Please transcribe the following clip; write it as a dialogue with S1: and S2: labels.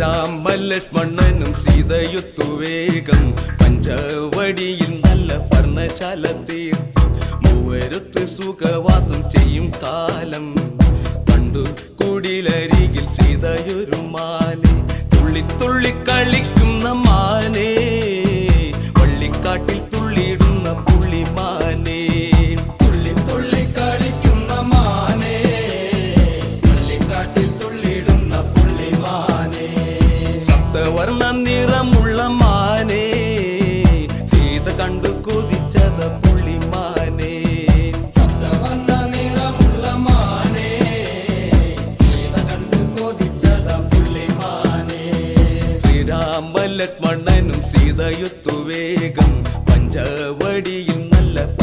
S1: ശ്രീരാമലക്ഷ്മണനും സീതയൊത്തു വേഗം പഞ്ചവടിയിൽ നല്ല പർണശാല തീർത്ത് മൂവരത്ത് സുഖവാസം ചെയ്യും കാലം കണ്ടു കുടിലരികിൽ സീതയൊരു മാനെ തുള്ളി തുള്ളി കളിക്കുന്ന മാനേ വള്ളിക്കാട്ടിൽ തുള്ളിയിടുന്ന പുള്ളിമാനേ വർണ്ണ നിറമുള്ള മാനേ സീത കണ്ടു കൊതിച്ചത പുള്ളിമാനേ
S2: സപ്തവർണ്ണ നിറമുള്ള മാനേ സീത കണ്ടു കൊതിച്ചത പുള്ളിമാനേ
S1: ശ്രീരാമലക്ഷ്മണനും സീതയൊത്തു വേഗം പഞ്ചവടിയിൽ